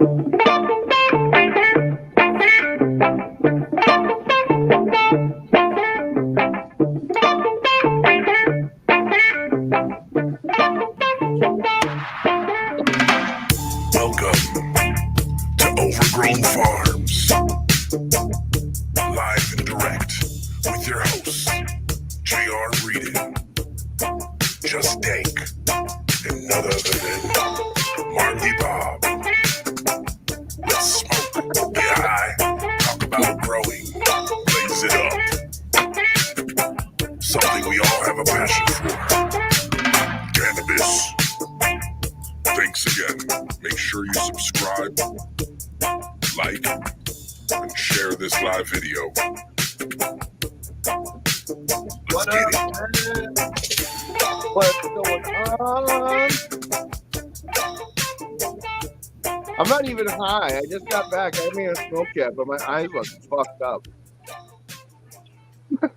Welcome to OverGrown Farms, live and direct with your hosts, JR Reedon, Just Dank, and none other than Marley Bob. Let's smoke, get high, talk about growing, blaze it up. Something we all have a passion for. Cannabis. Thanks again. Make sure you subscribe, like, and share this live video. Let's get it. What's going on? I'm not even high. I just got back. I haven't even smoked yet, but my eyes look fucked up. I'm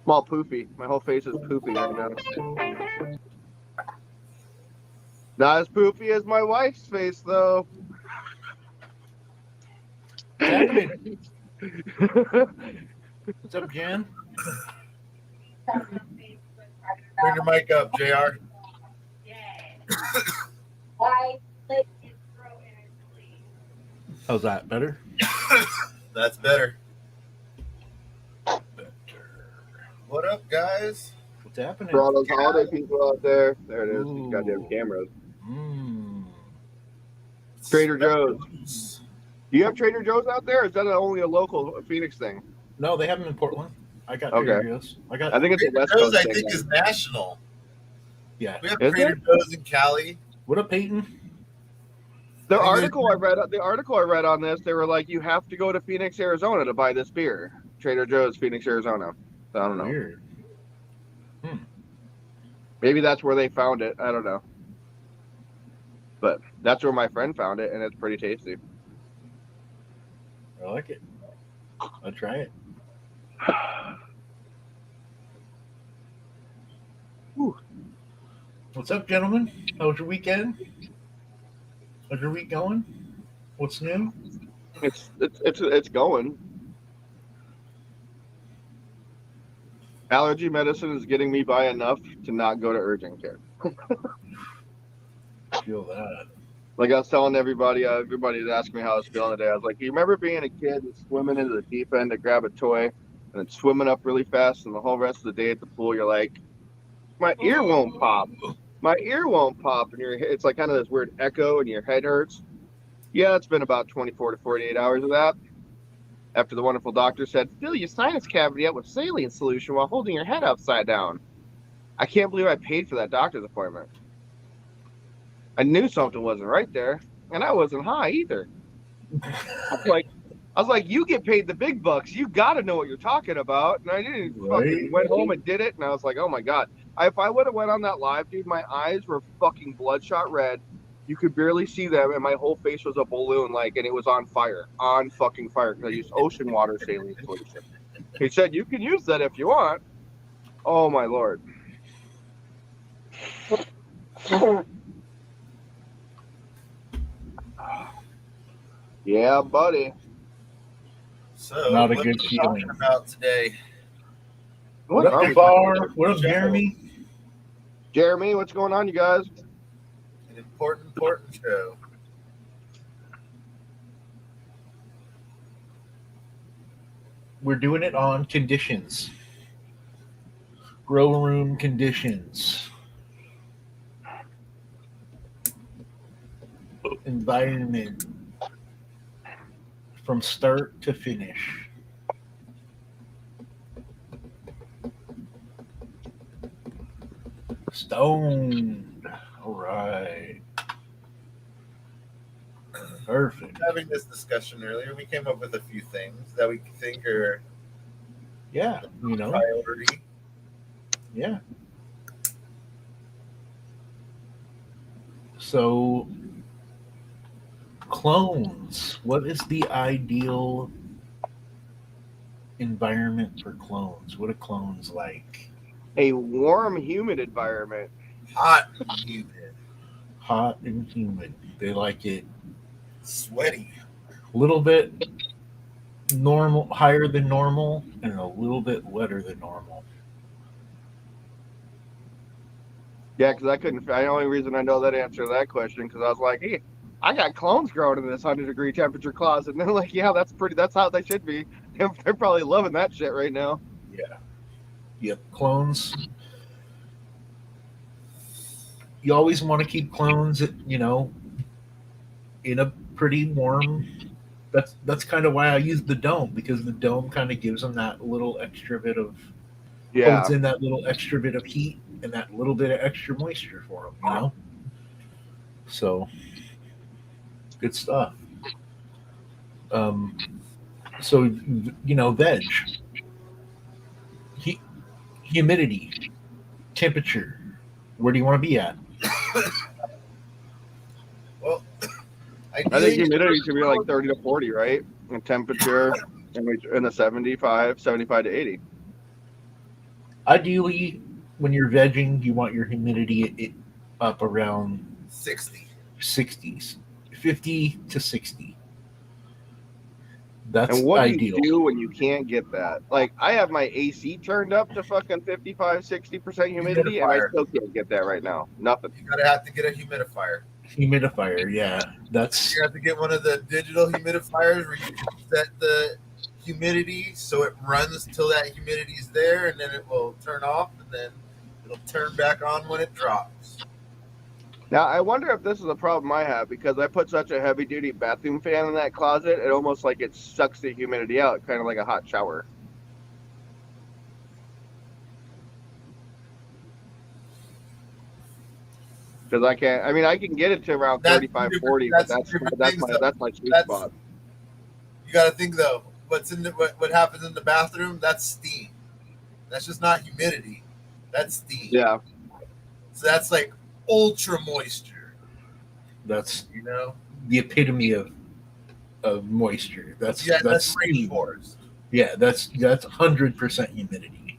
all poofy. My whole face is poofy right now. Not as poofy as my wife's face, though. What's up, Jan? Turn your mic up, JR. How's that? Better? That's better. What up, guys? What's happening? For all those holiday people out there, there it is. These goddamn cameras. Trader Joe's. Do you have Trader Joe's out there? Or is that only a local Phoenix thing? No, they have them in Portland. I got Okay. Trader Joe's. I think it's a Trader West Joe's, Coast I thing. think, is national. Yeah. We have Is Trader it? Joe's in Cali. What up, Peyton? The article I read on this, they were like, you have to go to Phoenix, Arizona to buy this beer. Trader Joe's, Phoenix, Arizona. So I don't know. Weird. Maybe that's where they found it. I don't know. But that's where my friend found it, and it's pretty tasty. I like it. I'll try it. Whew. What's up, gentlemen? How was your weekend? How's your week going? What's new? It's going. Allergy medicine is getting me by enough to not go to urgent care. I feel that. Like I was telling everybody's asking me how I was feeling today. I was like, you remember being a kid and swimming into the deep end to grab a toy and then swimming up really fast, and the whole rest of the day at the pool you're like, my ear won't pop. My ear won't pop, and it's like kind of this weird echo and your head hurts. Yeah, it's been about 24 to 48 hours of that. After the wonderful doctor said, fill your sinus cavity up with saline solution while holding your head upside down. I can't believe I paid for that doctor's appointment. I knew something wasn't right there, and I wasn't high either. I was like, you get paid the big bucks. You got to know what you're talking about. And I didn't. Fucking went home and did it, and I was like, oh my God. If I would have went on that live, dude, my eyes were fucking bloodshot red. You could barely see them, and my whole face was a balloon, and it was on fire. On fucking fire, because I used ocean water saline solution. He said, you can use that if you want. Oh, my Lord. Yeah, buddy. So, Not a what good are we talking feeling. about today? What up, Bar? What up, Jeremy? Jeremy, what's going on, you guys? An important show. We're doing it on conditions. Grow room conditions. Environment. From start to finish. Stoned. All right. Perfect. Having this discussion earlier, we came up with a few things that we think are Yeah, priority. Yeah. So, clones. What is the ideal environment for clones? What are clones like? A warm, humid environment. Hot and humid. Hot and humid. They like it Sweaty. A little bit normal, higher than normal, and a little bit wetter than normal. Yeah, because I couldn't. The only reason I know that answer to that question because I was like, hey, I got clones growing in this 100-degree temperature closet, and they're like, yeah, that's pretty. That's how they should be. They're probably loving that shit right now. Yeah. Yep. Clones. You always want to keep clones, in a pretty warm. That's kind of why I use the dome, because the dome kind of gives them that little extra bit of Yeah. holds in that little extra bit of heat and that little bit of extra moisture for them. So good stuff. Um, so veg, he, humidity, temperature. Where do you want to be at? Well, I think humidity should be like 30 to 40, right? And temperature in the 75 to 80. Ideally, when you're vegging, you want your humidity up around 60s, 50 to 60. That's And what ideal. do you do when you can't get that? Like, I have my AC turned up to fucking 55, 60% humidity, and I still can't get that right now. Nothing. You gotta have to get a humidifier. Humidifier, yeah. You have to get one of the digital humidifiers where you can set the humidity so it runs till that humidity is there, and then it will turn off, and then it'll turn back on when it drops. Now, I wonder if this is a problem I have because I put such a heavy-duty bathroom fan in that closet, it almost like it sucks the humidity out, kind of like a hot shower. Because I can get it to around 35, 40, but that's my sweet spot. You got to think though, what happens in the bathroom? That's steam. That's just not humidity. That's steam. Yeah. So that's like ultra moisture. That's the epitome of moisture. That's rainforest. Yeah, that's 100% humidity.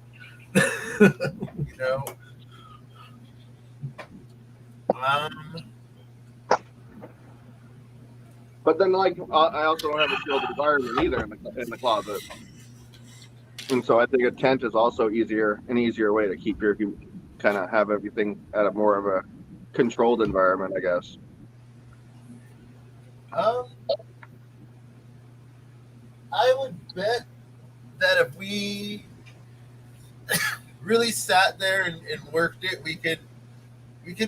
But then, like, I also don't have a sealed environment either in the closet, and so I think a tent is also an easier way to keep kind of have everything at a more of a controlled environment, I guess. I would bet that if we really sat there and worked it, we could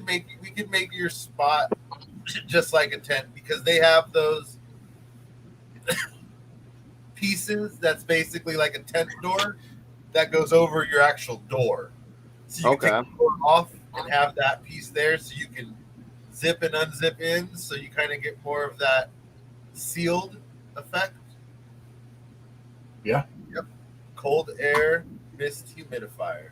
make your spot just like a tent, because they have those pieces that's basically like a tent door that goes over your actual door. So you can take the door off and have that piece there so you can zip and unzip in, so you kind of get more of that sealed effect. Yeah. Yep. Cold air mist humidifier.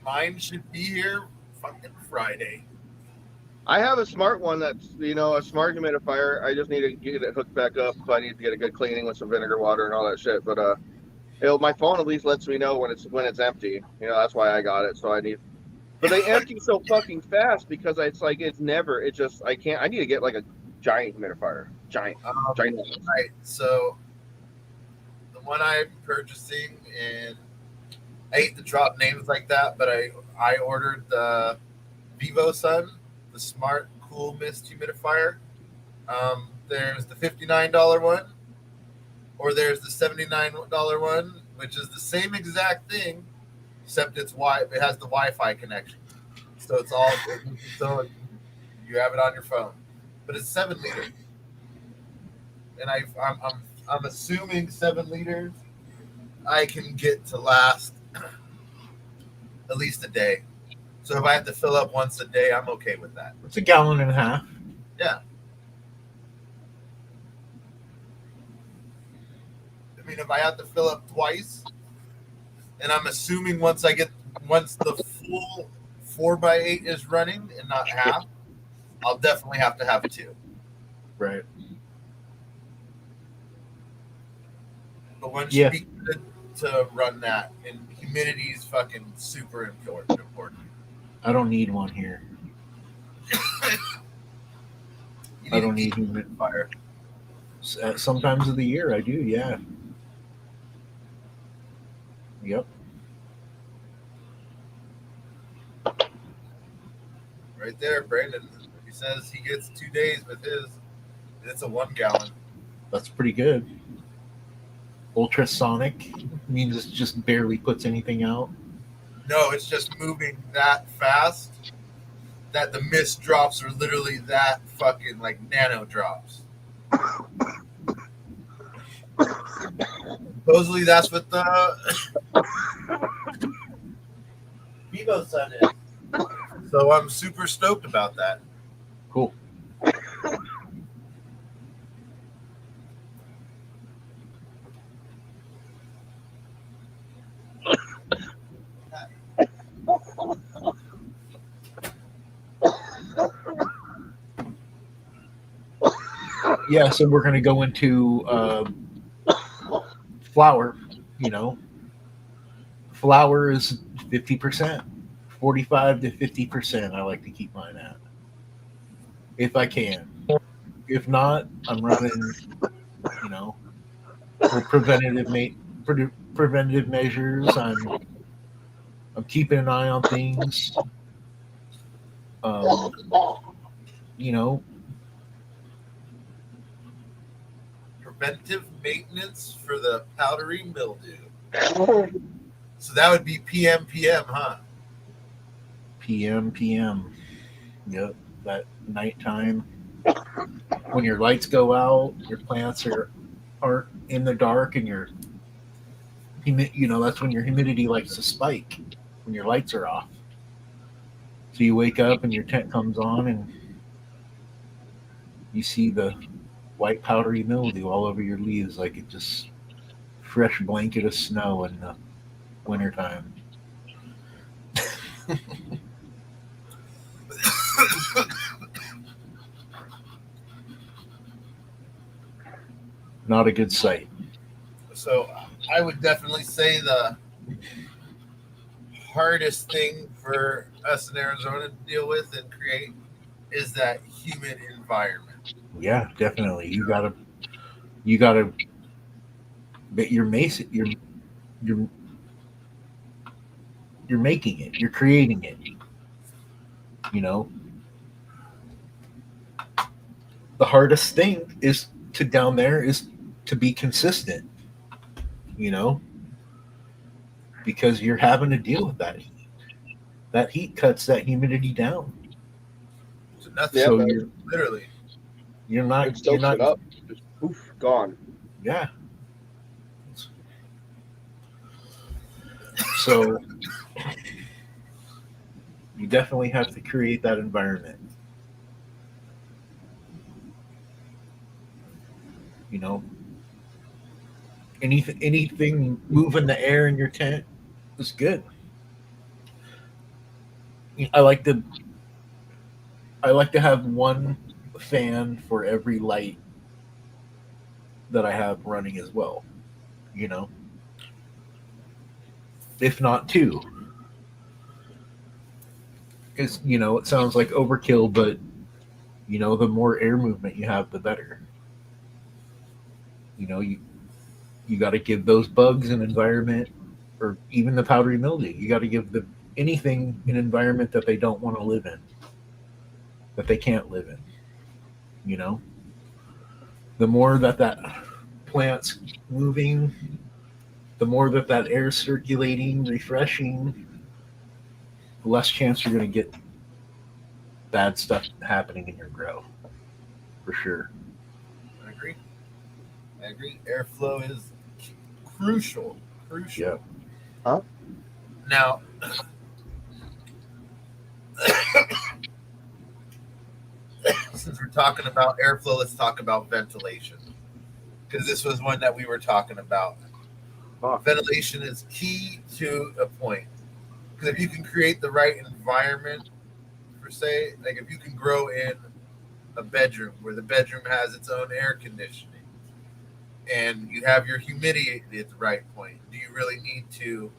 Mine should be here fucking Friday. I have a smart one that's, a smart humidifier. I just need to get it hooked back up, so I need to get a good cleaning with some vinegar water and all that shit. But my phone at least lets me know when it's empty. That's why I got it. So I need, but they empty so fucking fast because I need to get like a giant humidifier, giant. Right. So the one I'm purchasing, and I hate to drop names like that, but I ordered the Vivo Sun, the Smart Cool Mist Humidifier. There's the $59 one, or there's the $79 one, which is the same exact thing, except it has the Wi-Fi connection. So it's all so you have it on your phone, but it's 7 liters, and I'm assuming 7 liters I can get to last at least a day. So if I have to fill up once a day, I'm okay with that. It's a gallon and a half. Yeah. I mean, if I have to fill up twice, and I'm assuming once the full 4x8 is running and not half, I'll definitely have to have 2. Right. But one should be good to run that, and humidity is fucking super important. I don't need one here. I don't need humidifier. At some times of the year, I do. Yeah. Yep. Right there, Brandon. He says he gets 2 days with his. It's a 1 gallon. That's pretty good. Ultrasonic means it just barely puts anything out. No, it's just moving that fast that the mist drops are literally that fucking like nano drops. Supposedly that's what the Vivo Sun is. So I'm super stoked about that. Cool. Yeah, so we're going to go into flour. Flour is 50%, 45 to 50%. I like to keep mine at, if I can. If not, I'm running, preventative measures. I'm keeping an eye on things. You know, Preventive maintenance for the powdery mildew. So that would be PM, huh? PM. Yep, that nighttime when your lights go out, your plants are in the dark, and that's when your humidity likes to spike when your lights are off. So you wake up and your tent comes on, and you see the white powdery mildew all over your leaves, like it just fresh blanket of snow in the wintertime. Not a good sight. So I would definitely say the hardest thing for us in Arizona to deal with and create is that humid environment. Yeah, definitely. You gotta, but you're making it. You're creating it. The hardest thing is down there is to be consistent. Because you're having to deal with that heat. That heat cuts that humidity down. So nothing. So man. you're Literally. you're not It soaks it up. Just poof, gone. Yeah. So you definitely have to create that environment. Anything moving the air in your tent is good. I like to have one fan for every light that I have running as well. If not two. Because it sounds like overkill, but the more air movement you have, the better. You got to give those bugs an environment, or even the powdery mildew. You got to give anything an environment that they don't want to live in, that they can't live in. The more that plant's moving, the more that air's circulating, refreshing, the less chance you're going to get bad stuff happening in your grow, for sure. I agree. Airflow is crucial. Yeah. Huh? Now, since we're talking about airflow, let's talk about ventilation. Because this was one that we were talking about. Ventilation is key to a point. Because if you can create the right environment, per se, like if you can grow in a bedroom where the bedroom has its own air conditioning and you have your humidity at the right point, do you really need to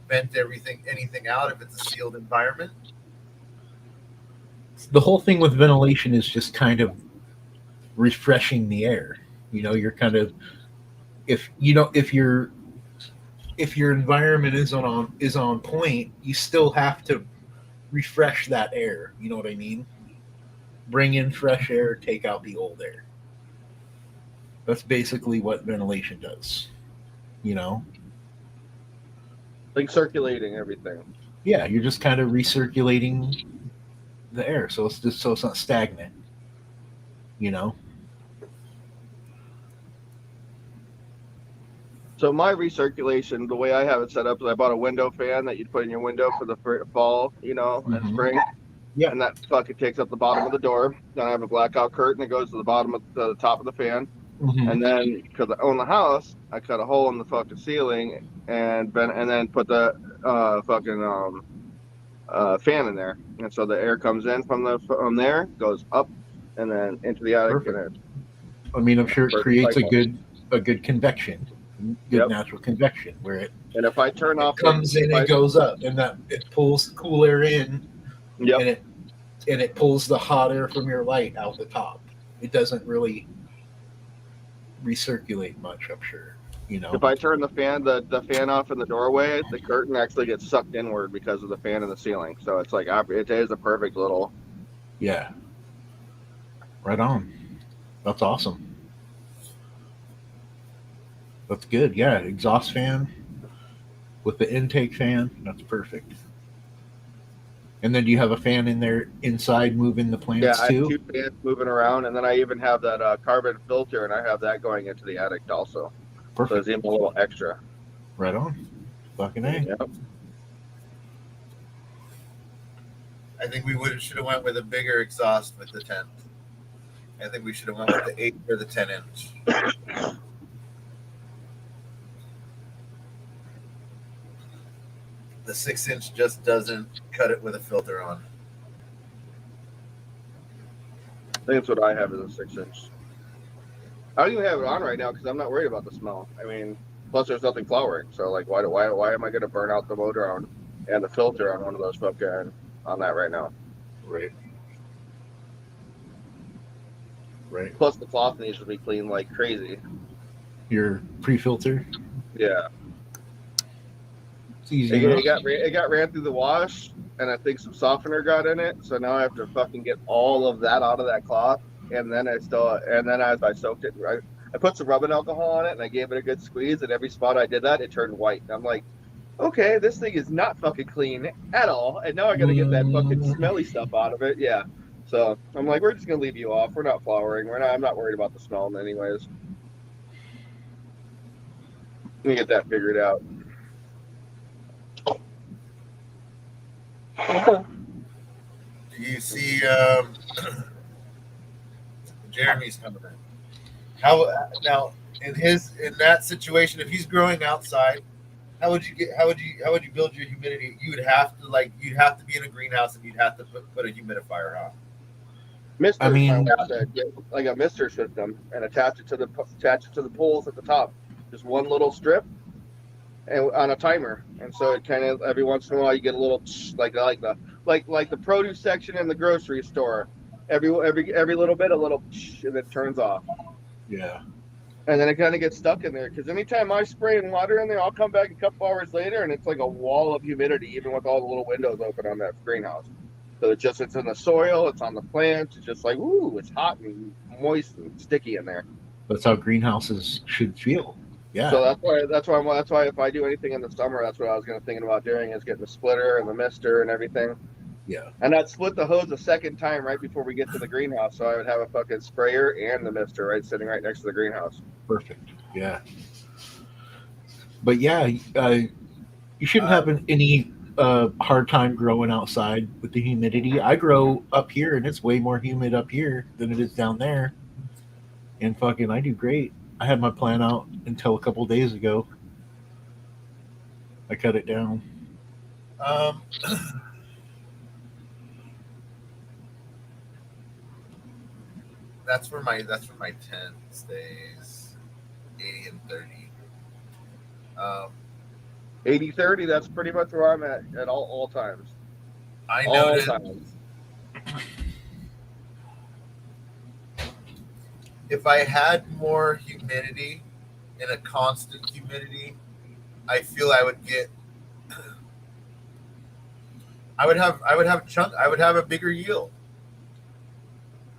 vent anything out if it's a sealed environment? The whole thing with ventilation is just kind of refreshing the air. You're kind of, if your environment is on point, you still have to refresh that air. You know what I mean? Bring in fresh air, take out the old air. That's basically what ventilation does. You know? Like circulating everything. Yeah, you're just kind of recirculating the air, so it's not stagnant. You know? So my recirculation, the way I have it set up is I bought a window fan that you'd put in your window for the fall, and Mhm. spring. Yeah. And that fucking takes up the bottom of the door. Then I have a blackout curtain that goes to the bottom of the top of the fan. Mhm. And then because I own the house, I cut a hole in the fucking ceiling and then put the fan in there. And so the air comes in from there, goes up, and then into the attic. Perfect. And I mean, I'm sure it creates a cycle. good convection, good Yep. natural convection, where it And if I turn off comes in and goes up, and that it pulls the cool air in, Yep. and it pulls the hot air from your light out the top. It doesn't really recirculate much, I'm sure. If I turn the fan off in the doorway, the curtain actually gets sucked inward because of the fan in the ceiling. So it's like it is a perfect little. Yeah. Right on. That's awesome. That's good. Yeah, exhaust fan with the intake fan. That's perfect. And then do you have a fan in there inside moving the plants Yeah, I too? have two fans moving around, and then I even have that carbon filter, and I have that going into the attic also. So Perfect. there's even a little extra. Right on. Fucking A. Yep. I think we should have went with a bigger exhaust with the 10. I think we should have went with the 8 or the 10-inch. The 6-inch just doesn't cut it with a filter on. I think that's what I have is a 6-inch. I don't even have it on right now because I'm not worried about the smell. I mean, plus there's nothing flowering, so like, why am I going to burn out the motor on and the filter on one of those fucking on that right now? Right. Right. Plus the cloth needs to be cleaned like crazy. Your pre-filter. Yeah. It's easy. It got ran through the wash, and I think some softener got in it. So now I have to fucking get all of that out of that cloth, and then as I soaked it, I put some rubbing alcohol on it, and I gave it a good squeeze. And every spot I did that, it turned white. And I'm like, okay, this thing is not fucking clean at all, and now I got to get that fucking smelly stuff out of it. Yeah. So I'm like, we're just gonna leave you off. We're not flowering. I'm not worried about the smell, anyways. Let me get that figured out. Do you see Jeremy's coming in? How now in that situation, if he's growing outside, how would you build your humidity? You'd have to be in a greenhouse, and you'd have to put a humidifier on. Mister, I mean- get like a mister system and attach it to the poles at the top. Just one little strip, and on a timer, and so it kind of every once in a while you get a little like the produce section in the grocery store. Every little bit, a little and it turns off. Yeah. And then it kind of gets stuck in there because anytime I spray water in there, I'll come back a couple hours later and it's like a wall of humidity, even with all the little windows open on that greenhouse. So it's in the soil, it's on the plants, it's just like, ooh, it's hot and moist and sticky in there. That's how greenhouses should feel. Yeah. So that's why if I do anything in the summer, that's what I was thinking about doing is getting the splitter and the mister and everything. Yeah. And I'd split the hose a second time right before we get to the greenhouse, so I would have a fucking sprayer and the mister sitting right next to the greenhouse. Perfect. Yeah. But yeah, you shouldn't have any hard time growing outside with the humidity. I grow up here, and it's way more humid up here than it is down there. And fucking, I do great. I had my plant out until a couple of days ago. I cut it down. That's where my 10 stays 80 and 30. 80-30, that's pretty much where I'm at all times. I All noticed. times. if I had more humidity and a constant humidity, I feel I would get. I would have a bigger yield.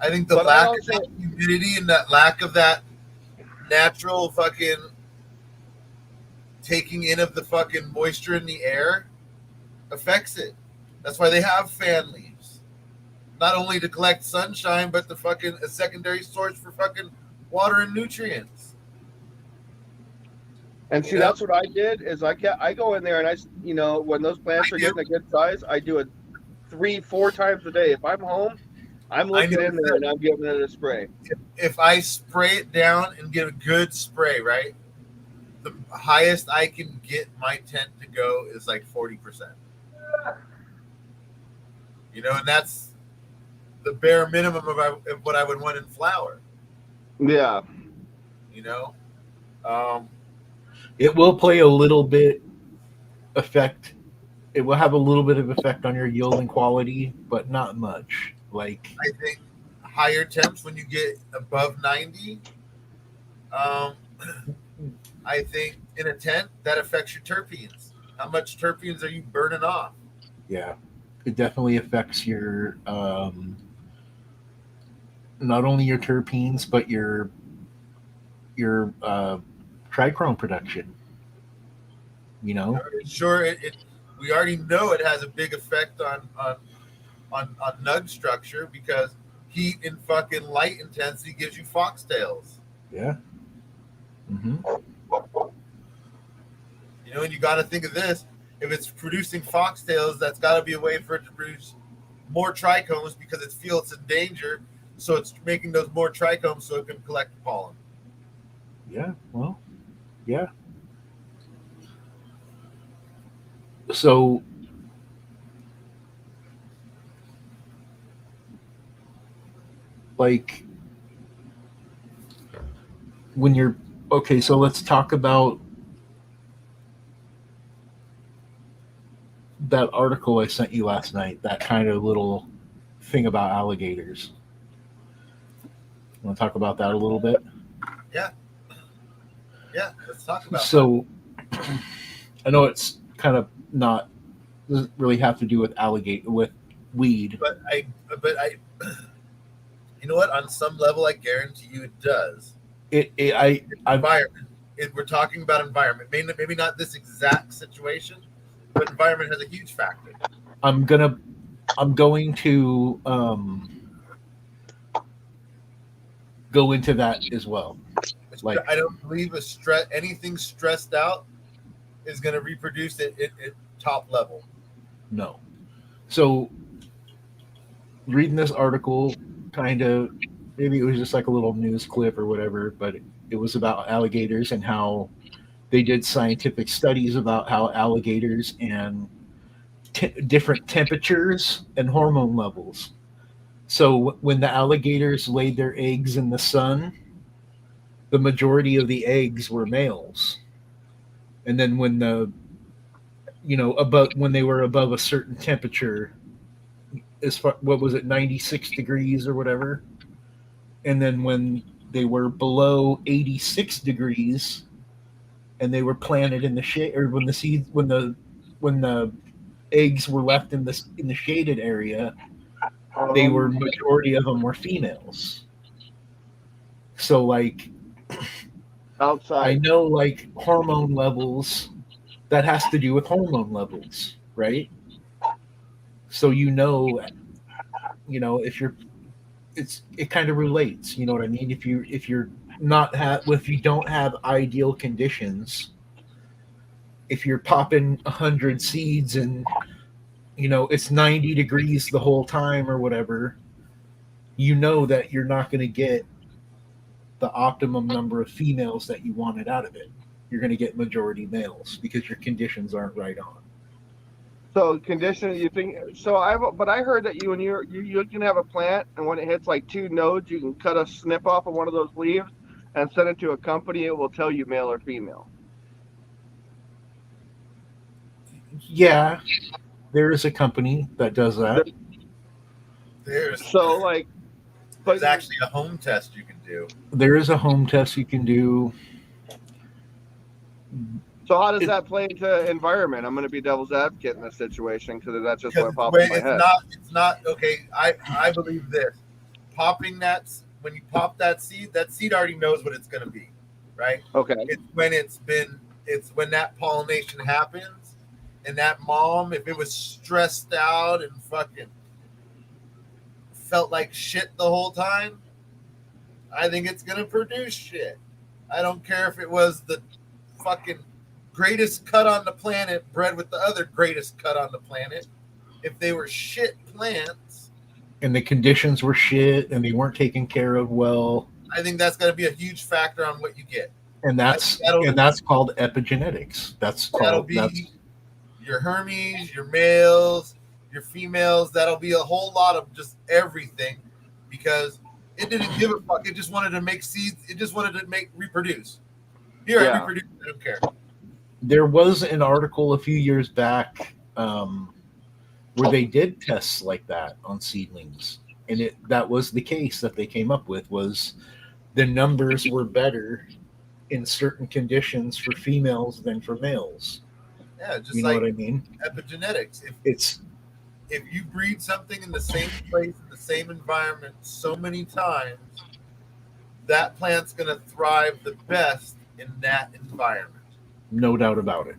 I think the But I lack of also that humidity and that lack of that natural fucking taking in of the fucking moisture in the air affects it. That's why they have fan leaves. Not only to collect sunshine, but the fucking a secondary source for fucking water and nutrients. and You see know, that's what I did is I go in there and when those I plants are do. getting a good size, I do it 3-4 times a day. If I'm home, I'm I looking know in there and I'm giving it a spray. if I spray it down and get a good spray, right? The highest I can get my tent to go is like 40%. You know, and that's the bare minimum of what I would want in flower. Yeah. You know, um, It will play a little bit effect. It will have a little bit of effect on your yield and quality, but not much. Like, I think higher temps when you get above 90. Um, I think in a tent that affects your terpenes. How much terpenes are you burning off? yeah, it definitely affects your not only your terpenes but your trichrome production. You know, Sure, we already know it has a big effect on nug structure because heat and fucking light intensity gives you foxtails. yeah. Hmm. You know, and you got to think of this: if it's producing foxtails, that's got to be a way for it to produce more trichomes because it feels it's in danger. So it's making those more trichomes so it can collect pollen. Yeah. Well, yeah. So, like, when you're okay, so let's talk about that article I sent you last night. That kind of little thing about alligators. Want to talk about that a little bit? Yeah, yeah. Let's talk about that. So, I know it's kind of not doesn't really have to do with alligator with weed. But I, you know what? On some level, I guarantee you it does. I've Environment. We're talking about environment. Maybe not this exact situation, but environment has a huge factor. I'm gonna I'm going to go into that as well. Like, I don't believe anything stressed out is going to reproduce at top level. no. So reading this article, kind of maybe it was just like a little news clip or whatever, but it was about alligators and how they did scientific studies about how alligators and different temperatures and hormone levels. So when the alligators laid their eggs in the sun, the majority of the eggs were males. And then when above when they were above a certain temperature, as far what was it, 96 degrees or whatever, and then when they were below 86 degrees and they were planted in the shade, or when the seeds when the eggs were left in the shaded area, they were majority of them were females. So like I Outside. know like hormone levels, that has to do with hormone levels, right? So if you're it kind of relates, you know what I mean? If you're not have if you don't have ideal conditions, if you're popping 100 seeds and it's 90 degrees the whole time or whatever, that you're not going to get the optimum number of females that you wanted out of it. You're going to get majority males because your conditions aren't right on. So condition, you think so? But I heard that you can have a plant, and when it hits like 2 nodes, you can cut a snip off of one of those leaves and send it to a company. It will tell you male or female. Yeah, there is a company that does that. There's So like, There's actually a home test you can do. There is a home test you can do. So how does that play into environment? I'm going to be devil's advocate in this situation because that's just what Because popped in my head. It's not okay. I believe this. Popping that, when you pop that seed already knows what it's going to be, right? Okay. It's when that pollination happens, and that mom, if it was stressed out and fucking felt like shit the whole time, I think it's going to produce shit. I don't care if it was the fucking greatest cut on the planet bred with the other greatest cut on the planet. If they were shit plants and the conditions were shit and they weren't taken care of well, I think that's going to be a huge factor on what you get. And that's called epigenetics. That'll be your Hermes, your males, your females. That'll be a whole lot of just everything because it didn't give a fuck. It just wanted to make seeds. It just wanted to reproduce. Here, I reproduce. I don't care. There was an article a few years back where they did tests like that on seedlings, and that was the case that they came up with was the numbers were better in certain conditions for females than for males. Yeah, just you know what I mean? Epigenetics. If you breed something in the same place, in the same environment so many times, that plant's going to thrive the best in that environment. No doubt about it.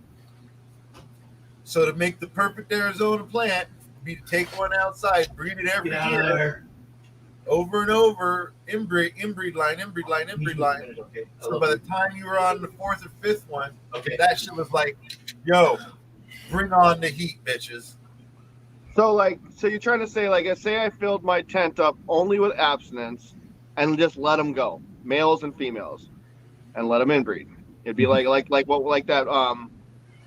So to make the perfect Arizona plant, be to take one outside, breed it every year, over and over, inbreed line. Okay. So by the time you were on the fourth or fifth one, that shit was like, yo, bring on the heat, bitches. So you're trying to say, say I filled my tent up only with abstinence and just let them go, males and females, and let them inbreed. It'd be like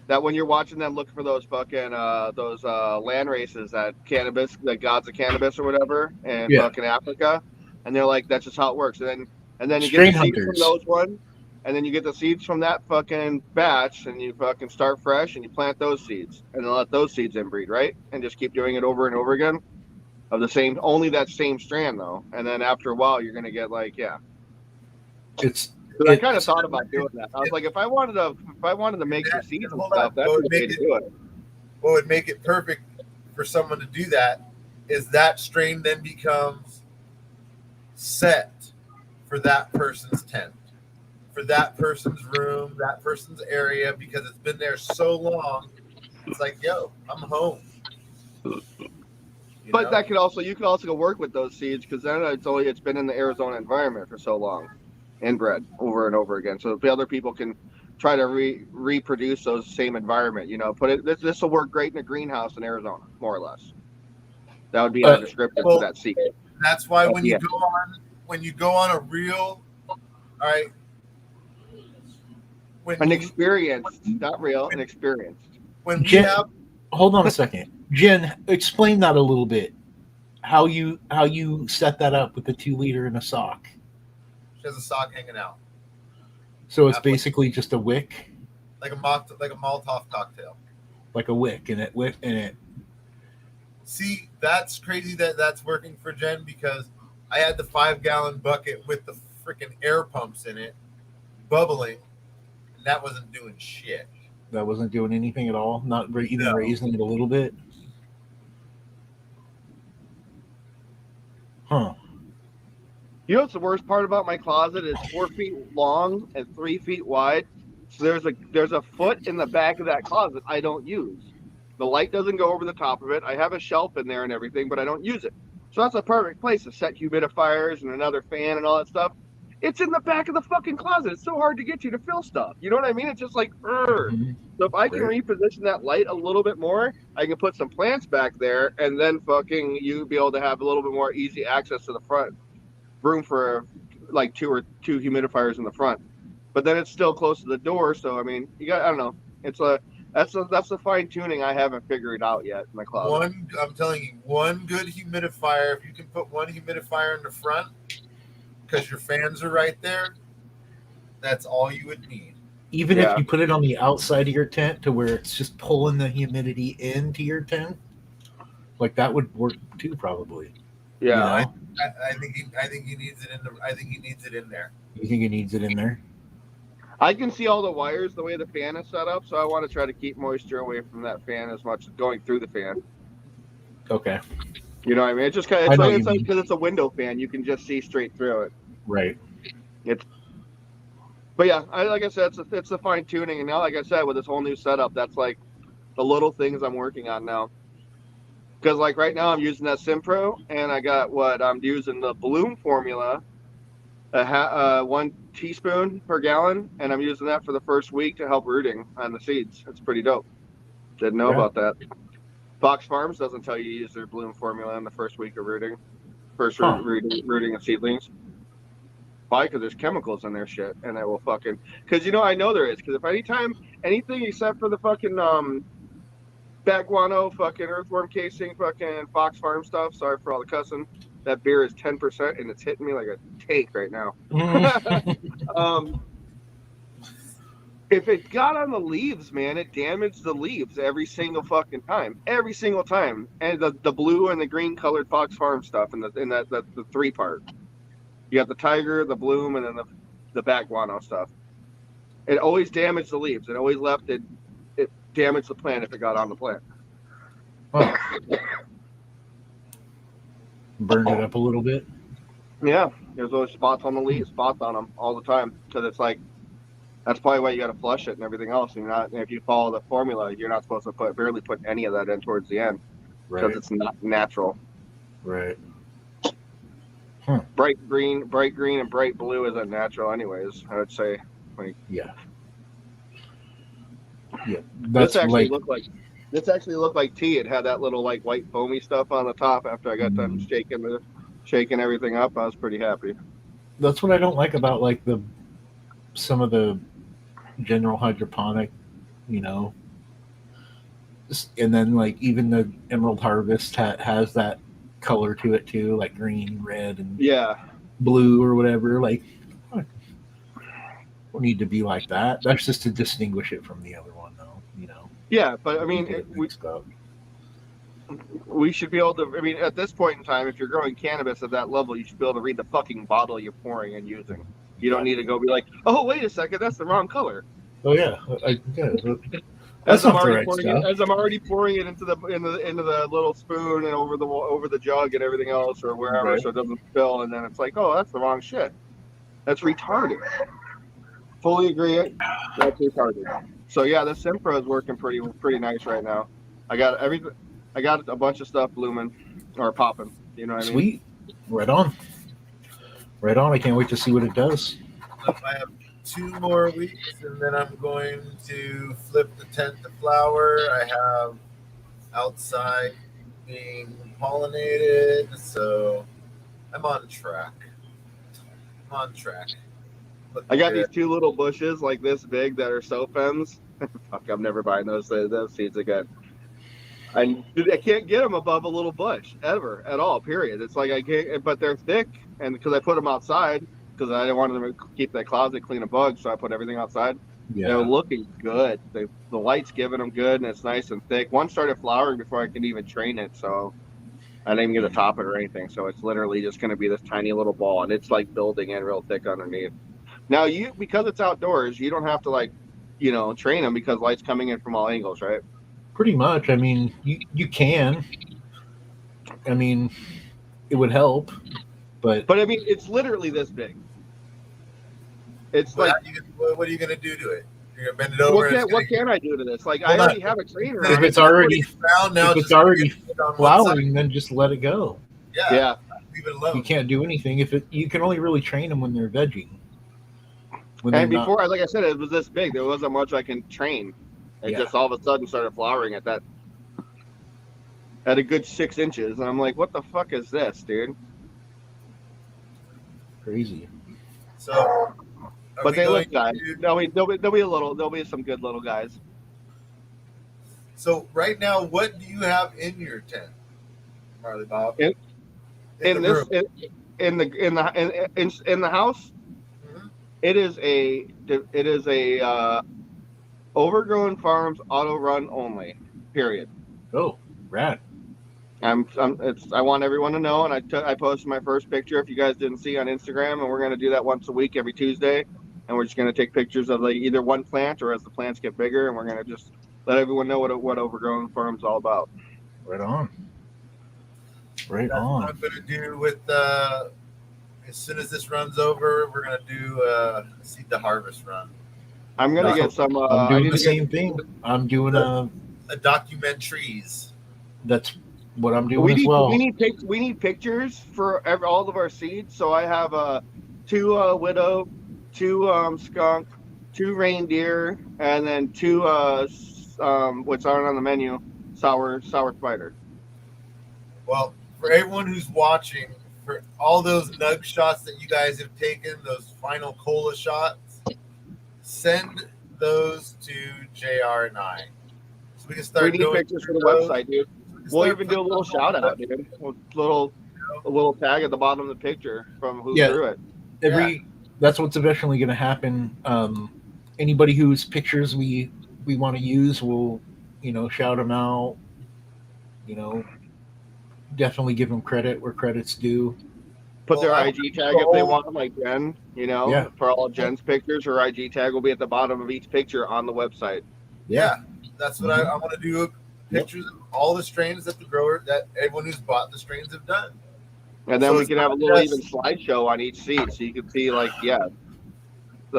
that when you're watching them look for those fucking land races that cannabis, the gods of cannabis or whatever, and fucking Africa, and they're like, that's just how it works. And then you get the seeds from those ones, and then you get the seeds from that fucking batch, and you fucking start fresh, and you plant those seeds, and then let those seeds inbreed, right? And just keep doing it over and over again, of the same, only that same strand though. And then after a while, you're gonna get I kind of thought about doing that. I was like, if I wanted to make the seeds and stuff, that's the way to do it. What would make it perfect for someone to do that is that strain then becomes set for that person's tent, for that person's room, that person's area, because it's been there so long. It's like, yo, I'm home. But that you could also go work with those seeds because then it's been in the Arizona environment for so long. Inbred over and over again, so the other people can try to reproduce those same environment. This will work great in a greenhouse in Arizona, more or less. That would be a descriptor for that seed. That's why when you go on a real, all right, Jen, hold on a second. Jen, explain that a little bit. How you set that up with the 2 liter in a sock. She has a sock hanging out. So it's basically just a wick, like a Molotov cocktail, like a wick, and it. See, that's crazy that's working for Jen because I had the 5-gallon bucket with the freaking air pumps in it, bubbling, and that wasn't doing shit. That wasn't doing anything at all. Not even raising it a little bit. Huh. You know what's the worst part about my closet? It's 4 feet long and 3 feet wide. So there's a foot in the back of that closet I don't use. The light doesn't go over the top of it. I have a shelf in there and everything, but I don't use it. So that's a perfect place to set humidifiers and another fan and all that stuff. It's in the back of the fucking closet. It's so hard to get you to fill stuff. You know what I mean? It's just like, So if I can reposition that light a little bit more, I can put some plants back there, and then fucking you be able to have a little bit more easy access to the front. Room for like two humidifiers in the front, but then it's still close to the door. So I mean, I don't know. That's the fine tuning I haven't figured out yet in my closet. I'm telling you, one good humidifier. If you can put one humidifier in the front, because your fans are right there, that's all you would need. Even if you put it on the outside of your tent to where it's just pulling the humidity into your tent, like that would work too, probably. Yeah. You know? I think he needs it in the. I think he needs it in there. You think it needs it in there? I can see all the wires the way the fan is set up, so I want to try to keep moisture away from that fan as much as going through the fan. Okay. You know what I mean? It's just kind of, I know it's what like you because it's a window fan, you can just see straight through it. Right. But yeah, like I said, it's the fine tuning, and now, like I said, with this whole new setup, that's like the little things I'm working on now. Because like right now, I'm using that Simpro, and I got what I'm using the Bloom formula, 1 teaspoon per gallon, and I'm using that for the first week to help rooting on the seeds. It's pretty dope. Didn't know Yeah. about that. Fox Farms doesn't tell you to use their Bloom formula in the first week of rooting, rooting of seedlings. Why? Because there's chemicals in their shit, and it will fucking. Because I know there is. Because if anything except for the fucking bat guano, fucking earthworm casing, fucking Fox Farm stuff. Sorry for all the cussing. That beer is 10%, and it's hitting me like a tank right now. If it got on the leaves, man, it damaged the leaves every single fucking time. Every single time. And the blue and the green colored Fox Farm stuff in the 3-part. You got the tiger, the bloom, and then the bat guano stuff. It always damaged the leaves. It always left it damaged the plant if it got on the plant. Oh. Burned it up a little bit. Yeah, there's those spots on the leaves, spots on them all the time. Because it's like, that's probably why you got to flush it and everything else. If you follow the formula, you're not supposed to barely put any of that in towards the end. Because Right. it's not natural. Right. Bright green, and bright blue isn't natural, anyways. I would say. Yeah. Yeah. That's This actually like looked like tea. It had that little like white foamy stuff on the top. After I got done shaking everything up, I was pretty happy. that's what I don't like about like some of the general hydroponic, and then like even the Emerald Harvest has that color to it too, like green, red, and Yeah, blue or whatever. Like, don't need to be like that. That's just to distinguish it from the other one, though. yeah, but I mean, we should be able to. I mean, at this point in time, if you're growing cannabis at that level, you should be able to read the fucking bottle you're pouring and using. You don't need to go be like, oh, wait a second, that's the wrong color. Oh yeah, As that's I'm not the already right pouring stuff. it, as I'm already pouring it into the little spoon and over the jug and everything else or wherever, Right. so it doesn't spill. And then it's like, oh, that's the wrong shit. That's retarded. Fully agree. That's retarded. So yeah, the Simpro is working pretty nice right now. I got a bunch of stuff blooming or popping. You know what I mean? Sweet, right on. I can't wait to see what it does. I have 2 more weeks, and then I'm going to flip the tent to flower. I have outside being pollinated, so I'm on track. I got these 2 little bushes like this big that are sofens. Fuck, I'm never buying those seeds again. I can't get them above a little bush ever at all. Period. It's like I can't, but they're thick, and because I put them outside because I didn't want them to keep that closet clean of bugs, so I put everything outside. Yeah. They're looking good. The light's giving them good, and it's nice and thick. One started flowering before I could even train it, so I didn't even get to top it or anything. So it's literally just going to be this tiny little ball, and it's like building in real thick underneath. Now because it's outdoors, you don't have to train them because light's coming in from all angles, right? Pretty much. I mean, you can. I mean, it would help, but I mean, it's literally this big. It's But like, what are you going to do to it? You're going to bend it over. what can I do to this? Like, Hold I on. already have a trainer. if on it's it. already Ground now, if it's just already leave it on one flowering, side. then just let it go. Yeah. Leave it alone. You can't do anything you can only really train them when they're vegging. When And they're not- before, like I said, it was this big. There wasn't much I can train. It just all of a sudden started flowering at a good 6 inches, and I'm like, what the fuck is this, dude? crazy. So, But they look nice. There'll be some good little guys. So right now, what do you have in your tent, Marley Bob? In the room. in the house, Mhm. it is a OverGrown Farms auto run only. Period. Oh, rad. I want everyone to know, and I posted my first picture. If you guys didn't see on Instagram, and we're gonna do that once a week, every Tuesday, and we're just gonna take pictures of like either one plant or as the plants get bigger, and we're gonna just let everyone know what Overgrown Farm's all about. Right on. Right That's what on. I'm going to do with. As soon as this runs over, we're going to do a seed to harvest run. I'm gonna get some. I'm I doing need the to get same thing. I'm doing A document trees. that's what I'm doing as well. we need pictures for all of our seeds. So I have two widow, two skunk, two reindeer, and then two what's on the menu, sour spider. Well, for everyone who's watching, for all those nug shots that you guys have taken, those final cola shots, send those to JR and I. So we can start We need doing pictures for the those. website, dude. We'll even do a little shout out, dude. A little tag at the bottom of the picture from who drew it. That's what's eventually going to happen. Anybody whose pictures we want to use, we'll shout them out. Definitely give them credit where credit's due. Put their IG tag if they want, like Jen. For all Jen's pictures, her IG tag will be at the bottom of each picture on the website. Yeah, that's what I want to do. Pictures of all the strains that everyone who's bought the strains have done. And then we can have a little even slideshow on each seed, so you can see the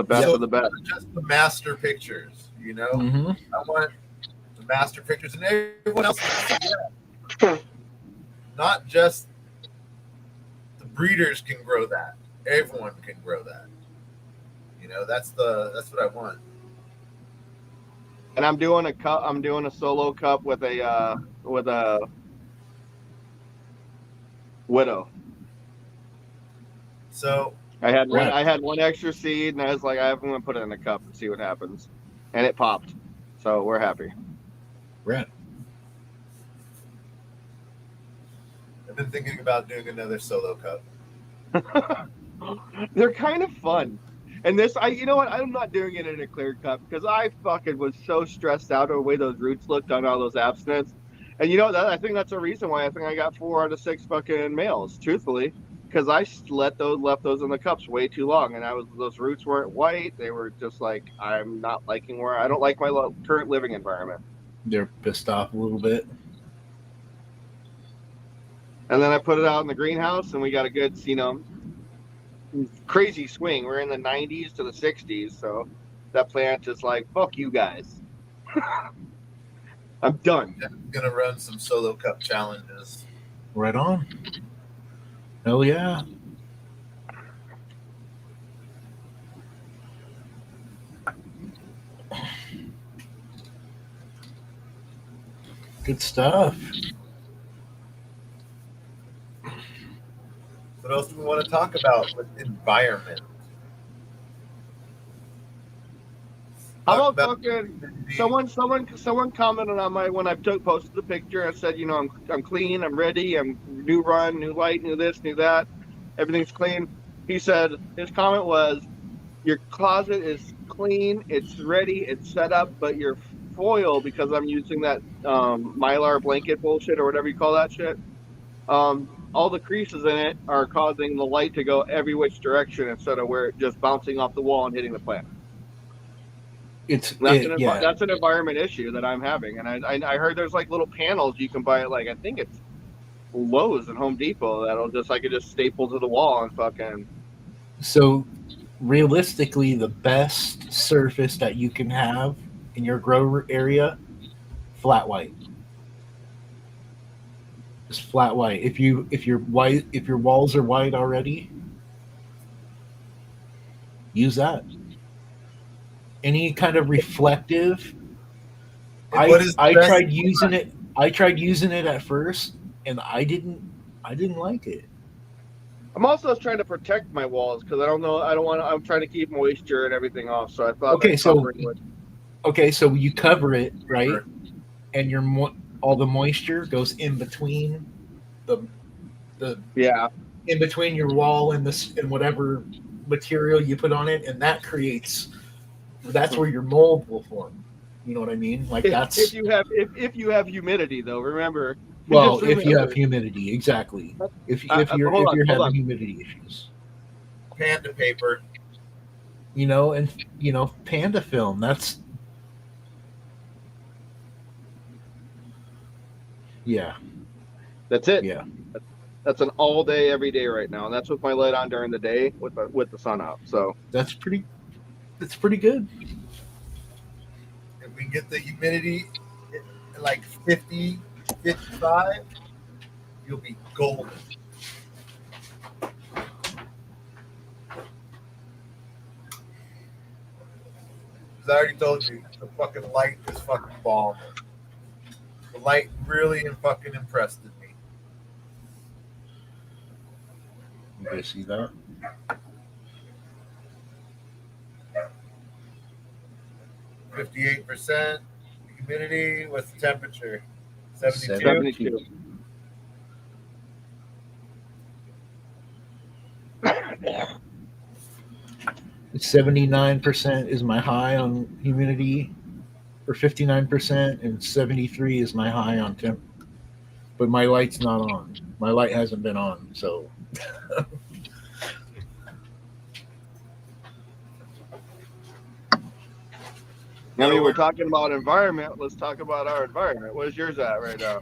best of the best. Just the master pictures, Mm-hmm. I want the master pictures, and everyone else can see that. Not just the breeders can grow that. Everyone can grow that. That's what I want. And I'm doing a cup. I'm doing a solo cup with a widow. So I had one extra seed, and I was like, I'm going to put it in a cup and see what happens, and it popped. So we're happy. Right. I've been thinking about doing another solo cup. They're kind of fun. And this, you know what? I'm not doing it in a clear cup because I fucking was so stressed out over the way those roots looked on all those abstinence. And I think that's a reason why I think I got 4 out of 6 fucking males, truthfully, because I left those in the cups way too long, and those roots weren't white. They were just like, I'm not liking I don't like my current living environment. They're pissed off a little bit. And then I put it out in the greenhouse, and we got a good, crazy swing. We're in the 90s to the 60s, so that plant is like, fuck you guys. I'm done. I'm gonna run some solo cup challenges. Right on. Hell yeah. Good stuff. What else do we want to talk about with environment? How about fucking someone commented on when I posted the picture and said, I'm clean, I'm ready, I'm new run, new light, new this, new that, everything's clean. He said his comment was, your closet is clean, it's ready, it's set up, but your foil, because I'm using that Mylar blanket bullshit or whatever you call that shit, all the creases in it are causing the light to go every which direction instead of where it just bouncing off the wall and hitting the plant. That's an environment issue that I'm having, and I heard there's like little panels you can buy at I think it's Lowe's and Home Depot that'll I could just staple to the wall and fucking. So, realistically, the best surface that you can have in your grow area, flat white. Just flat white. If your walls are white already, use that. Any kind of reflective. I tried using it. I tried using it at first, and I didn't like it. I'm also trying to protect my walls because I'm trying to keep moisture and everything off. So I thought. So you cover it, right, and all the moisture goes in between in between your wall and whatever material you put on it, and that's where your mold will form. You know what I mean? Like that's if you have humidity though. Remember, Well, Just if you have remember, humidity, exactly. If hold on, you're hold having on. humidity issues, Panda paper. and Panda film. Yeah, That's it. yeah. That's an all day, every day right now, and that's with my light on during the day with the sun out. So That's pretty. That's pretty good. If we get the humidity at like 50, 55, you'll be golden. Because I already told you, the fucking light is fucking bomb. The light really fucking impressed me. You guys see that? 58% humidity. What's the temperature? 72. 72. Yeah. 79% is my high on humidity, or 59%, and 73 is my high on temp. But my light's not on. My light hasn't been on, so. I mean, we're talking about environment. Let's talk about our environment. Where's yours at right now?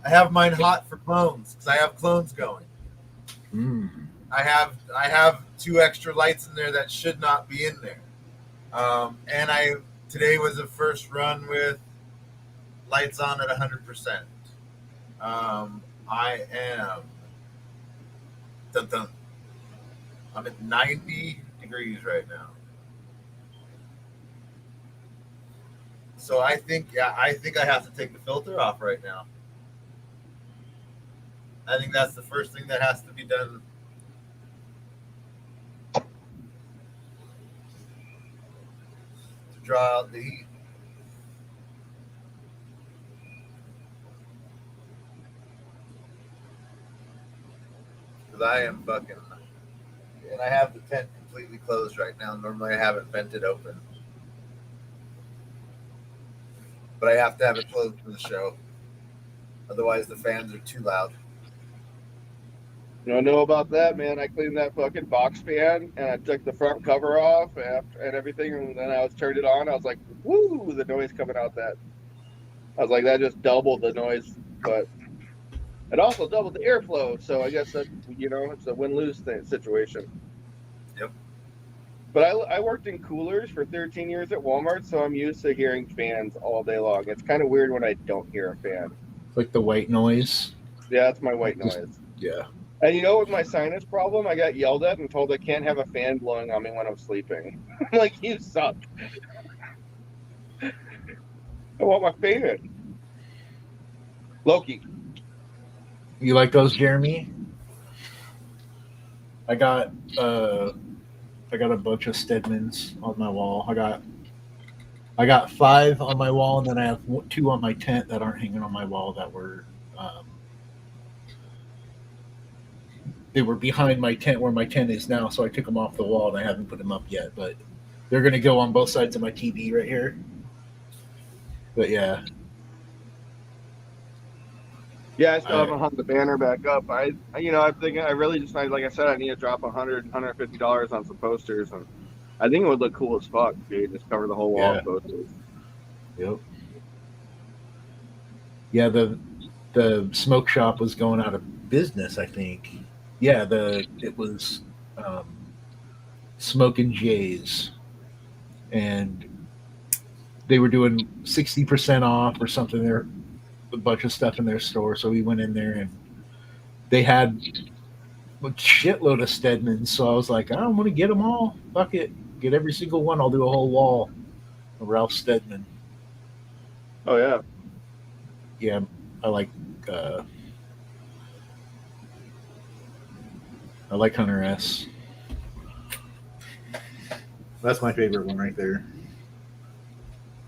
I have mine hot for clones because I have clones going. I have 2 extra lights in there that should not be in there. And today was the first run with lights on at 100%. I am I'm at 90 degrees right now. So I think I have to take the filter off right now. I think that's the first thing that has to be done. To draw out the heat. Because I am fucking, and I have the tent completely closed right now. Normally I have it vented open, but I have to have it closed for the show. Otherwise the fans are too loud. You don't know about that, man. I cleaned that fucking box fan and I took the front cover off and everything, and then I turned it on. I was like, woo, the noise coming out that. I was like, that just doubled the noise, but it also doubled the airflow. So I guess that, it's a win-lose situation. Yep. But I worked in coolers for 13 years at Walmart, so I'm used to hearing fans all day long. It's kind of weird when I don't hear a fan. Like the white noise. Yeah, that's my white noise. Yeah. And with my sinus problem, I got yelled at and told I can't have a fan blowing on me when I'm sleeping. I'm like, you suck. I want my fan. Loki. You like those, Jeremy? I got a bunch of Stedmans on my wall. I got 5 on my wall, and then I have 2 on my tent that aren't hanging on my wall that were they were behind my tent where my tent is now, so I took them off the wall and I haven't put them up yet, but they're going to go on both sides of my TV right here. But yeah. Yeah, I still haven't hung the banner back up. I'm thinking I really just, like I said, I need to drop $150 on some posters, and I think it would look cool as fuck if you just cover the whole wall with posters. Yep. Yeah, the smoke shop was going out of business, I think. Yeah, it was Smoking Jays, and they were doing 60% off or something. There, a bunch of stuff in their store. So we went in there, and they had a shitload of Stedmans. So I was like, I'm gonna get them all. Fuck it, get every single one. I'll do a whole wall of Ralph Steadman. Oh yeah, yeah. I like Hunter S. That's my favorite one right there.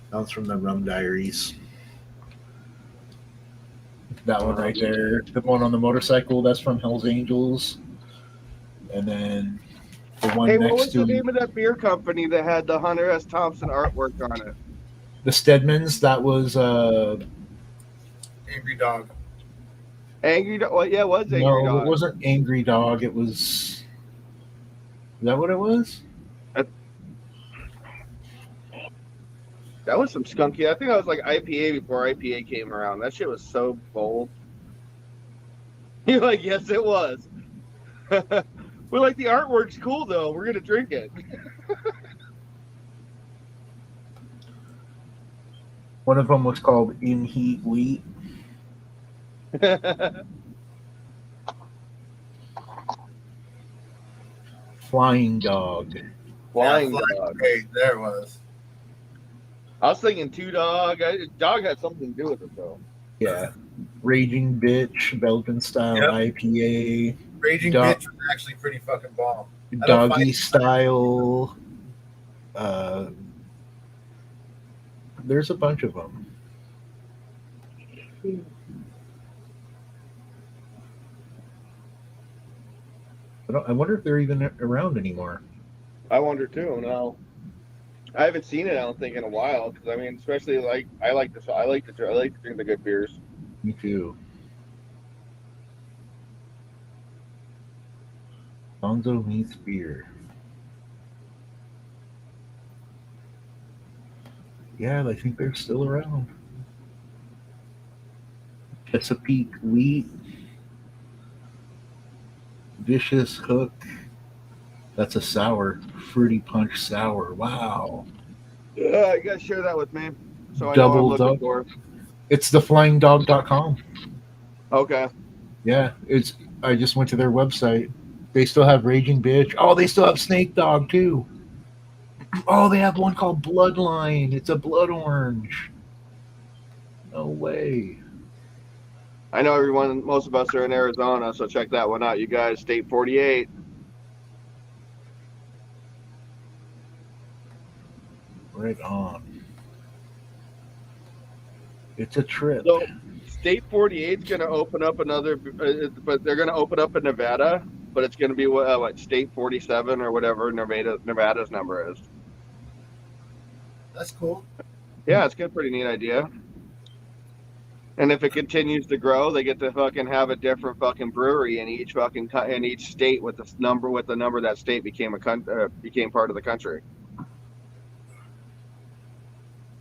That one's from the Rum Diaries. That one right there. The one on the motorcycle, that's from Hell's Angels. And then the one hey, next what was to the name of that beer company that had the Hunter S. Thompson artwork on it? The Stedmans, that was Angry Dog. Angry Dog. Well, yeah, it was Angry no, it Dog. wasn't Angry Dog. It was. Is that what it was? That was some skunky. I think that was like IPA before IPA came around. That shit was so bold. You're like, yes, it was. We're like, the artwork's cool though. We're gonna drink it. One of them was called In Heat Wheat. Flying Dog. Flying Yeah, Dog. Hey, there it was. I was thinking Two Dog. Dog had something to do with it though. Yeah. Raging Bitch, Belgian style Yep. IPA. Raging Dog- Bitch was actually pretty fucking bomb. don't Doggy find- style. There's a bunch of them. I wonder if they're even around anymore. I wonder too. No, I haven't seen it. I don't think in a while. Because I mean, especially like I like to drink the good beers. Me too. Bonzo meets beer. Yeah, I think they're still around. Chesapeake Wheat. Vicious Hook. That's a sour. Fruity Punch Sour. Wow. You gotta share that with me. So I know Double what I'm looking Dog. for. It's theflyingdog.com. Okay. Yeah, I just went to their website. They still have Raging Bitch. Oh, they still have Snake Dog too. Oh, they have one called Bloodline. It's a blood orange. No way. I know everyone. Most of us are in Arizona, so check that one out. You guys, State 48. Right on. It's a trip. So State 48 is going to open up another, but they're going to open up in Nevada, but it's going to be what State 47 or whatever Nevada's number is. That's cool. Yeah, it's a pretty neat idea. And if it continues to grow, they get to fucking have a different fucking brewery in each state with the number that state became part of the country.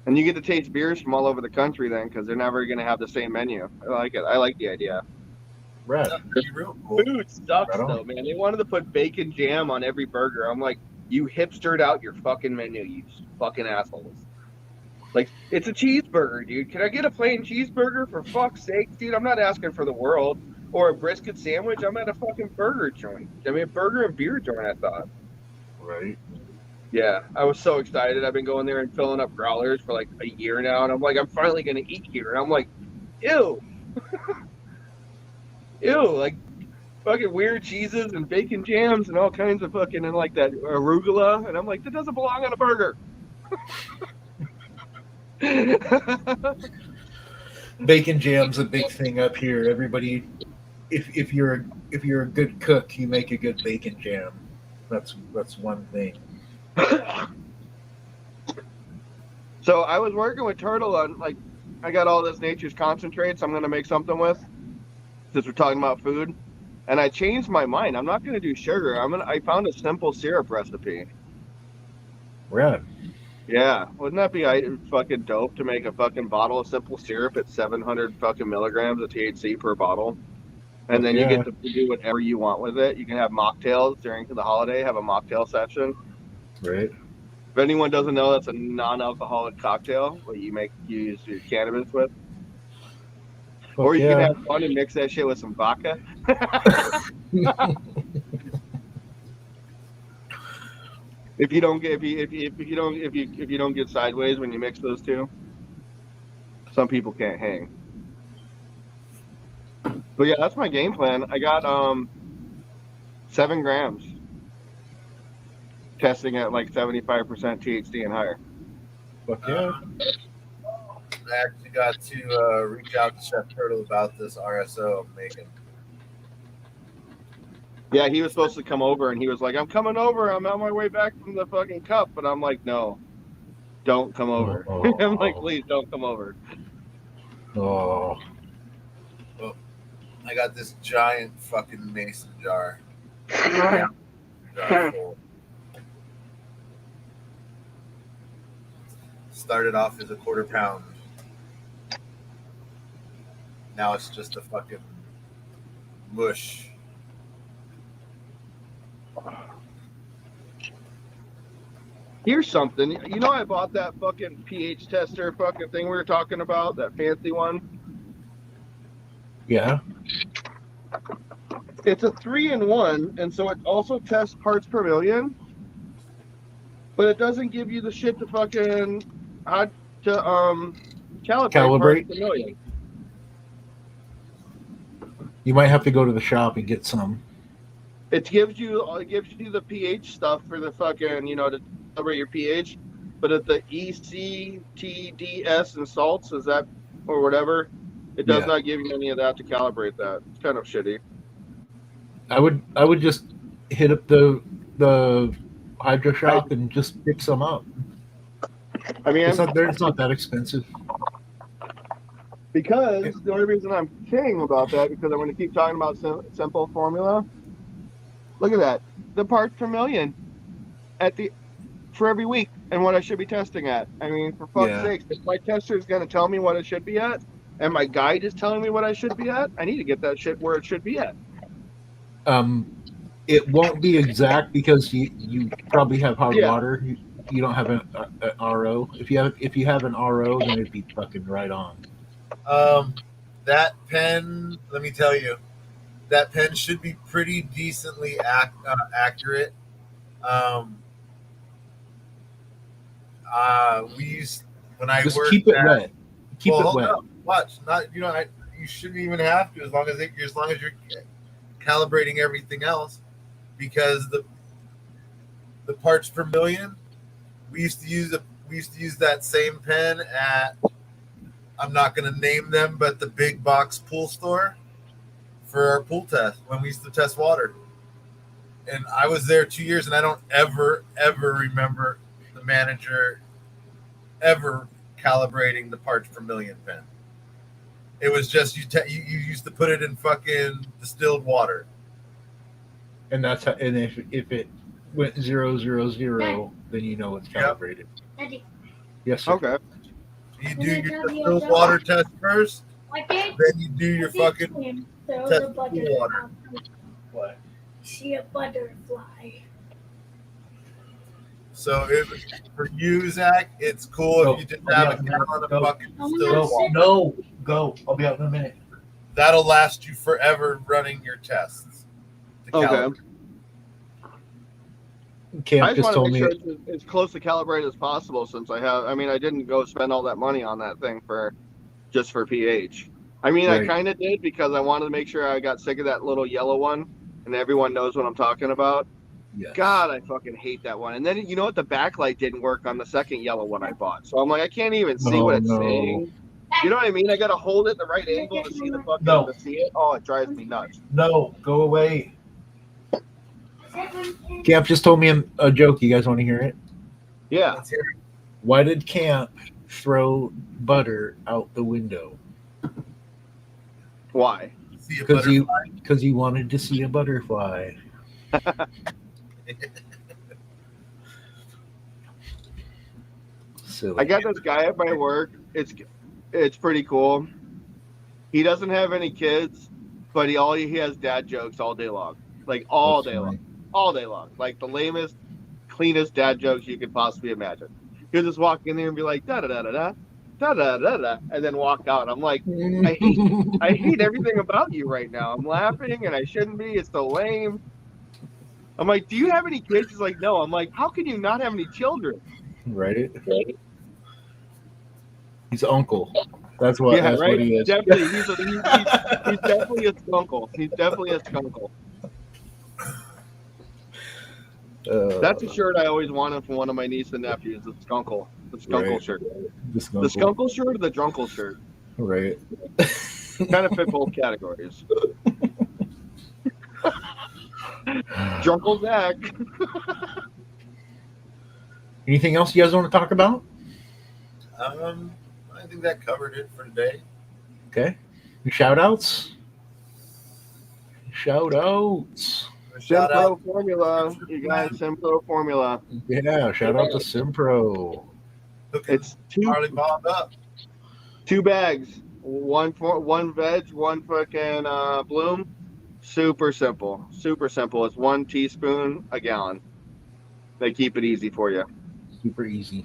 And you get to taste beers from all over the country then, because they're never going to have the same menu. I like it. I like the idea. Right. That'd be real cool. Food sucks Right on. though, man. They wanted to put bacon jam on every burger. I'm like, you hipstered out your fucking menu, you fucking assholes. Like, it's a cheeseburger, dude. Can I get a plain cheeseburger for fuck's sake, dude? I'm not asking for the world. Or a brisket sandwich. I'm at a fucking burger joint. I mean, a burger and beer joint, I thought. Right. Yeah, I was so excited. I've been going there and filling up growlers for like a year now, and I'm like, I'm finally gonna eat here. And I'm like, ew, ew, like fucking weird cheeses and bacon jams and all kinds of fucking and like that arugula, and I'm like, that doesn't belong on a burger. Bacon jam's a big thing up here. Everybody, if you're a good cook, you make a good bacon jam. That's one thing. So I was working with Turtle on like, I got all this nature's concentrates I'm gonna make something with, since we're talking about food, and I changed my mind. I'm not gonna do sugar. I found a simple syrup recipe. Right. Yeah, wouldn't that be fucking dope to make a fucking bottle of simple syrup at 700 fucking milligrams of THC per bottle? And then you get to do whatever you want with it. You can have mocktails during the holiday, have a mocktail session. Right. If anyone doesn't know, that's a non-alcoholic cocktail what you use your cannabis with. Or you can have fun and mix that shit with some vodka. If you don't get sideways when you mix those two, some people can't hang. But yeah, that's my game plan. I got 7 grams, testing at like 75% THC and higher. Fuck yeah. I actually got to reach out to Chef Turtle about this RSO I'm making. Yeah, he was supposed to come over, and he was like, "I'm coming over. I'm on my way back from the fucking cup." But I'm like, "No, don't come over. Oh. I'm like, please don't come over. Oh, I got this giant fucking mason jar. Jar full. Started off as a quarter pound. Now it's just a fucking mush. Here's something. You know, I bought that fucking pH tester fucking thing we were talking about, that fancy one. yeah. It's a 3-in-1, and so it also tests parts per million, but it doesn't give you the shit to fucking how to calibrate parts per million. You might have to go to the shop and get some. It gives you the pH stuff for the fucking, you know, to calibrate your pH, but at the ECTDS and salts, is that or whatever, it does not give you any of that to calibrate that. It's kind of shitty. I would just hit up the hydro shop and just pick some up. I mean, It's not that expensive. Because the only reason I'm kidding about that, because I'm going to keep talking about simple formula. Look at that, the parts per million for every week, and what I should be testing at. I mean, for fuck's sake, if my tester is going to tell me what it should be at, and my guide is telling me what I should be at, I need to get that shit where it should be at. It won't be exact because you probably have hard water. You don't have an RO. If you have an RO, then it'd be fucking right on. That pen, let me tell you, that pen should be pretty decently accurate. We used when I just worked. Keep it wet. Keep it wet. Up. Watch, not you shouldn't even have to as long as you're calibrating everything else, because the parts per million. We used to use that same pen at, I'm not going to name them, but the big box pool store for our pool test when we used to test water. And I was there 2 years, and I don't ever remember the manager ever calibrating the parts per million pen. It was just you used to put it in fucking distilled water. And that's how, and if it went 000, then you know it's calibrated. Daddy. Yes, sir. Okay. You do your distilled water test first, then you do your fucking test of pool water. What? See a butterfly. So for you, Zach, it's cool if you just have a gallon of fucking distilled water. No, go. I'll be out in a minute. That'll last you forever running your tests. Okay. Camp I just just want to told make me. sure it's as close to calibrated as possible, since I didn't go spend all that money on that thing just for pH. I mean, Right. I kind of did because I wanted to make sure I got sick of that little yellow one, and everyone knows what I'm talking about. Yes. God, I fucking hate that one. And then, you know what? The backlight didn't work on the second yellow one I bought. So I'm like, I can't even see what it's saying. You know what I mean? I got to hold it in the right angle to see the fucking, to see it. Oh, it drives me nuts. No, go away. Camp just told me a joke. You guys want to hear it? Yeah. Let's hear it. Why did Camp throw butter out the window? Why? See a Because he wanted to see a butterfly. Silly. I got this guy at my work. It's pretty cool. He doesn't have any kids, but he has dad jokes all day long. Like all That's day funny. long. All day long. Like the lamest, cleanest dad jokes you could possibly imagine. He'll just walk in there and be like, da da da da da, da da da da, and then walk out. I'm like, I hate everything about you right now. I'm laughing and I shouldn't be. It's so lame. I'm like, do you have any kids? He's like, no. I'm like, how can you not have any children? Right? He's uncle. That's what. Yeah, that's right. what he is. Definitely, he's definitely a skunkle. He's definitely a skunkle. That's a shirt I always wanted from one of my niece and nephews. The skunkle. The skunkle Right. shirt. The The skunkle shirt or the drunkle shirt? Right. Kind of fit both categories. Drunkle Zach. Anything else you guys want to talk about? I think that covered it for today. Okay. Shout outs? Shout outs. Shout Simpro out. formula, you guys. Simpro formula. Yeah, shout out to Simpro. Hooking It's Marley Bob up. 2 bags, one veg, one fucking bloom. Super simple. It's 1 teaspoon a gallon. They keep it easy for you. Super easy.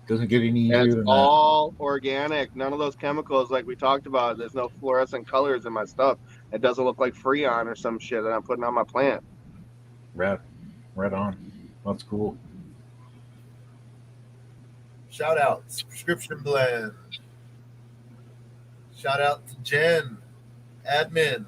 Doesn't get any And easier it's than that. all organic. None of those chemicals like we talked about. There's no fluorescent colors in my stuff. It doesn't look like Freon or some shit that I'm putting on my plant. Right on. That's cool. Shout outs. Prescription blend. Shout out to Jen, admin.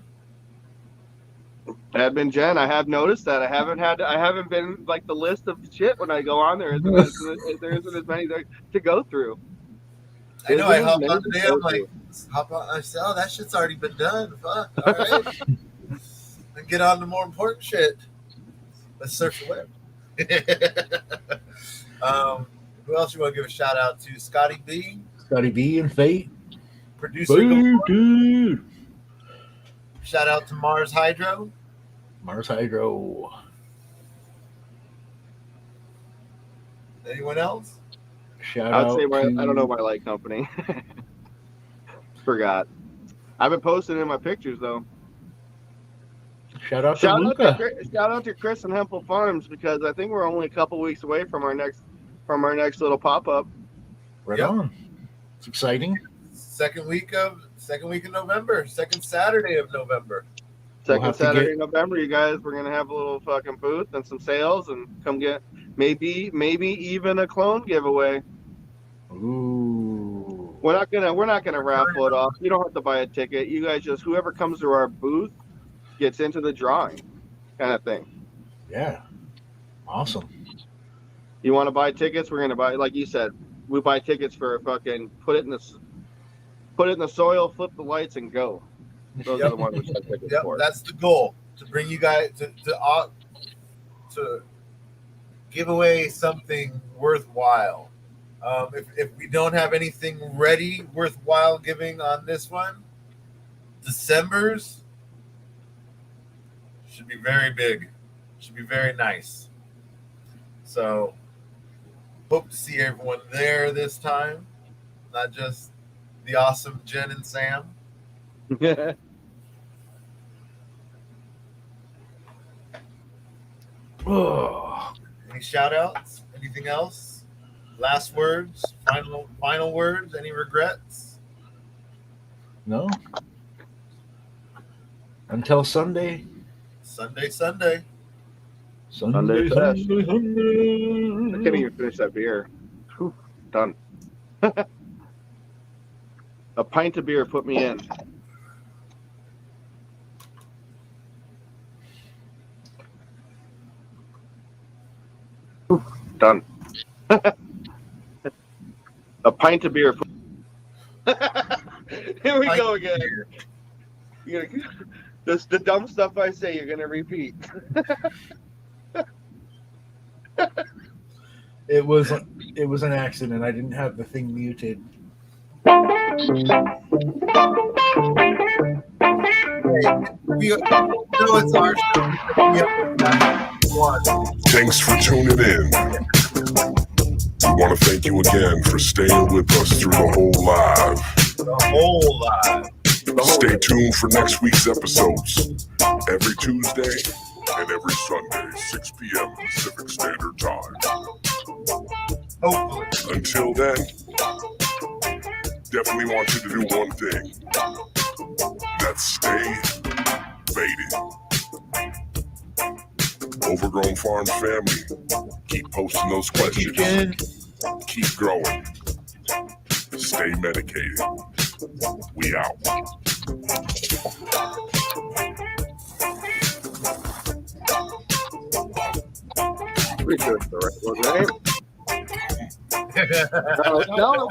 Admin Jen, I have noticed that. I haven't been like the list of shit when I go on there. There isn't as many there to go through. I know. I hopped Many on to today. go I'm like, through. hop on. I said, oh, that shit's already been done. Fuck. All right. And get on to more important shit. Let's surf the web. Who else you want to give a shout out to? Scotty B, Scotty B and Fate. producer. Boo, dude. Shout out to Mars Hydro. Mars Hydro. Anyone else? Shout I would out say to, I don't know my light company. Forgot. I've been posting in my pictures though. Shout out to Shout Luca. out to Chris and Hempel Farms because I think we're only a couple weeks away from our next little pop up. Right Yep. on. It's exciting. Second week of November. Second Saturday of November. We'll Second have to Saturday get- in November, you guys. We're gonna have a little fucking booth and some sales, and come get maybe even a clone giveaway. Ooh. We're not gonna raffle it off. You don't have to buy a ticket. You guys just whoever comes to our booth gets into the drawing, kind of thing. Yeah. Awesome. You want to buy tickets? We're gonna buy, like you said, we buy tickets for fucking put it in the soil, flip the lights, and go. Those are the ones we sell tickets Yep, for. that's the goal, to bring you guys to give away something worthwhile. If we don't have anything ready worthwhile giving on this one, December's should be very big, should be very nice. So hope to see everyone there this time, not just the awesome Jen and Sam. Oh. Any shout outs? Anything else? Last words? Final words? Any regrets? No. Until Sunday. Sunday. Sunday Sunday. fest. I can't even finish that beer. Whew, done. A pint of beer put me in. Whew, done. A pint of beer. Here we go again. This the dumb stuff I say. You're gonna repeat. It was an accident. I didn't have the thing muted. We know it's our show. Thanks for tuning in. We want to thank you again for staying with us through the whole live. The whole lot. Stay tuned for next week's episodes every Tuesday and every Sunday, 6 p.m. Pacific Standard Time. Hopefully. Until then, definitely want you to do one thing. That's stay faded. Overgrown Farms family, keep posting those questions. Again. Keep growing. Stay medicated. We out. Pretty sure it's the right one, right? No,